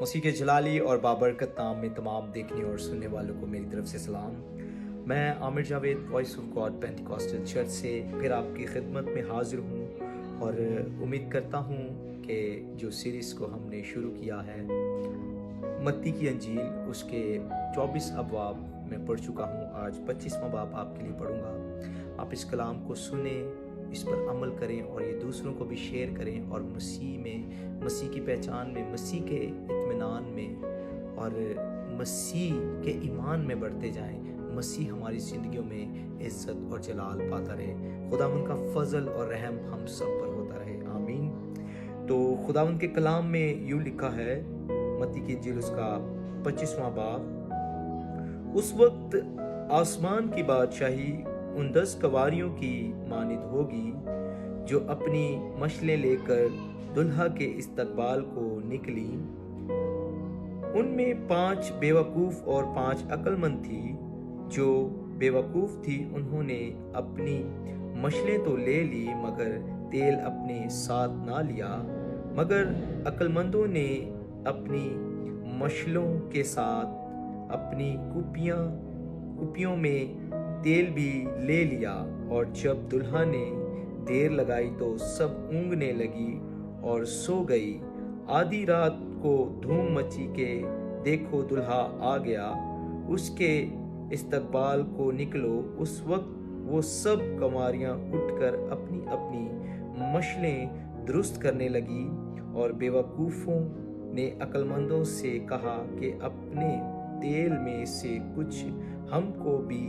مسیح کے جلالی اور بابرکت نام میں تمام دیکھنے اور سننے والوں کو میری طرف سے سلام۔ میں Aamir Javed voice of God Pentecostal church سے پھر آپ کی خدمت میں حاضر ہوں، اور امید کرتا ہوں کہ جو سیریز کو ہم نے شروع کیا ہے متی کی انجیل، اس کے 24 ابواب میں پڑھ چکا ہوں۔ آج 25واں باب آپ کے لیے پڑھوں گا۔ آپ اس کلام کو سنیں، اس پر عمل کریں اور یہ دوسروں کو بھی شیئر کریں، اور مسیح کی پہچان میں، مسیح کے اطمینان میں اور مسیح کے ایمان میں بڑھتے جائیں۔ مسیح ہماری زندگیوں میں عزت اور جلال پاتا رہے۔ خداوند کا فضل اور رحم ہم سب پر ہوتا رہے، آمین۔ تو خداوند کے کلام میں یوں لکھا ہے، متی کی انجیل اس کا 25واں باب، اس وقت آسمان کی بادشاہی ان 10 کنواریوں کی مانند ہوگی جو اپنی مشلیں لے کر دلہا کے استقبال کو نکلی۔ ان میں 5 بے وقوف اور 5 عقل مند تھی۔ جو بے وقوف تھی انہوں نے اپنی مشلیں تو لے لی، مگر تیل اپنے ساتھ نہ لیا۔ مگر عقل مندوں نے اپنی مشلوں کے ساتھ اپنی کپیوں میں تیل بھی لے لیا۔ اور جب دلہا نے دیر لگائی تو سب اونگنے لگی اور سو گئی۔ آدھی رات کو دھوم مچی کہ دیکھو دلہا آ گیا، اس کے استقبال کو نکلو۔ اس وقت وہ سب کنواریاں اٹھ کر اپنی اپنی مشلیں درست کرنے لگی، اور بے وقوفوں نے عقل مندوں سے کہا کہ اپنے تیل میں سے کچھ ہم کو بھی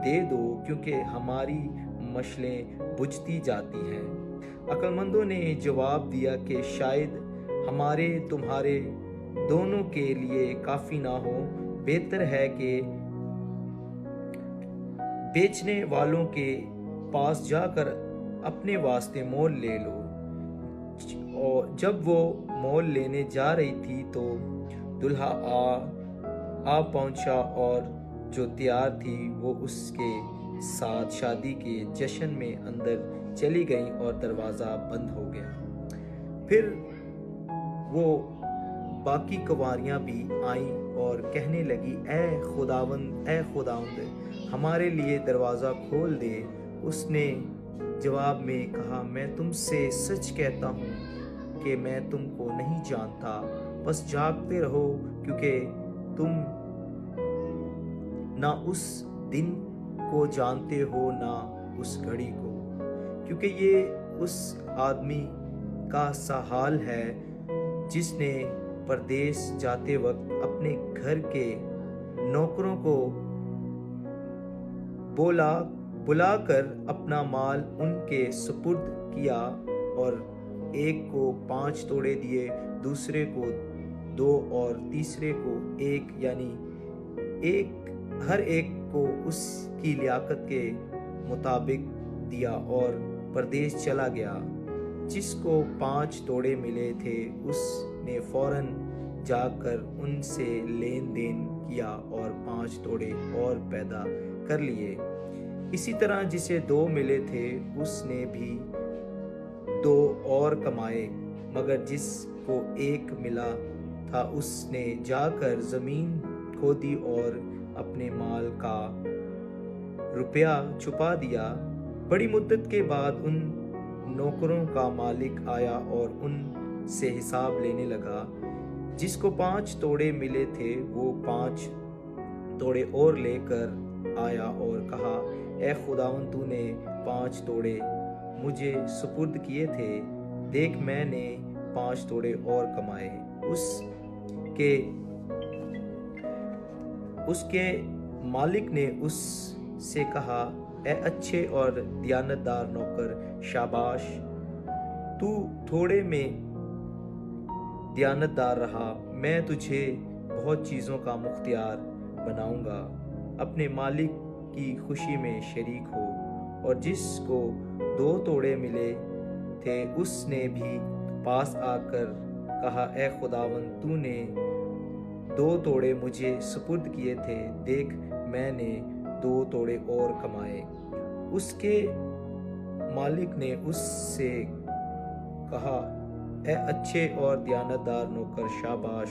دے دو، کیونکہ ہماری مشلیں بجھتی جاتی ہیں۔ عقل مندوں نے جواب دیا کہ شاید ہمارے تمہارے دونوں کے لیے کافی نہ ہو، بہتر ہے کہ بیچنے والوں کے پاس جا کر اپنے واسطے مول لے لو۔ اور جب وہ مول لینے جا رہی تھی تو دلہا آ پہنچا، اور جو تیار تھی وہ اس کے ساتھ شادی کے جشن میں اندر چلی گئیں، اور دروازہ بند ہو گیا۔ پھر وہ باقی کنواریاں بھی آئیں اور کہنے لگی، اے خداوند ہمارے لیے دروازہ کھول دے۔ اس نے جواب میں کہا، میں تم سے سچ کہتا ہوں کہ میں تم کو نہیں جانتا۔ بس جاگتے رہو، کیونکہ تم نہ اس دن کو جانتے ہو نہ اس گھڑی کو، کیونکہ یہ اس آدمی کا سا حال ہے جس نے پردیس جاتے وقت اپنے گھر کے نوکروں کو بلا کر اپنا مال ان کے سپرد کیا، اور ایک کو 5 توڑے دیے، دوسرے کو 2 اور تیسرے کو 1، یعنی ہر ایک کو اس کی لیاقت کے مطابق دیا، اور پردیس چلا گیا۔ جس کو 5 توڑے ملے تھے اس نے فوراً جا کر ان سے لین دین کیا اور 5 توڑے اور پیدا کر لیے۔ اسی طرح جسے 2 ملے تھے اس نے بھی 2 اور کمائے، مگر جس کو 1 ملا تھا اس نے جا کر زمین کھودی اور اپنے مال کا روپیہ چھپا دیا۔ بڑی مدت کے بعد ان نوکروں کا مالک آیا اور ان سے حساب لینے لگا۔ جس کو 5 توڑے ملے تھے وہ 5 توڑے اور لے کر آیا اور کہا، اے خداوند تو نے 5 توڑے مجھے سپرد کیے تھے، دیکھ میں نے 5 توڑے اور کمائے۔ اس کے مالک نے اس سے کہا، اے اچھے اور دیانتدار نوکر، شاباش، تو تھوڑے میں دیانتدار رہا، میں تجھے بہت چیزوں کا مختیار بناؤں گا۔ اپنے مالک کی خوشی میں شریک ہو۔ اور جس کو 2 توڑے ملے تھے اس نے بھی پاس آ کر کہا، اے خداوند تو نے 2 توڑے مجھے سپرد کیے تھے، دیکھ میں نے 2 توڑے اور کمائے۔ اس کے مالک نے اس سے کہا، اے اچھے اور دیانتدار نوکر، شاباش،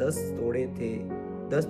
10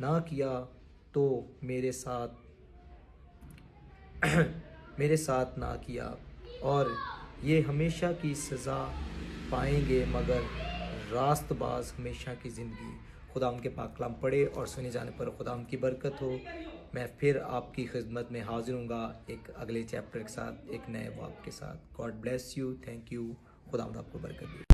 نہ کیا تو میرے ساتھ نہ کیا، اور یہ ہمیشہ کی سزا پائیں گے مگر راست باز ہمیشہ کی زندگی۔ خدا ان کے پاک کلام پڑھے اور سنے جانے پر خدا ان کی برکت ہو۔ میں پھر آپ کی خدمت میں حاضر ہوں گا ایک اگلے چیپٹر کے ساتھ، ایک نئے باب کے ساتھ۔ God bless you, thank you, خدا آپ کو برکت دے۔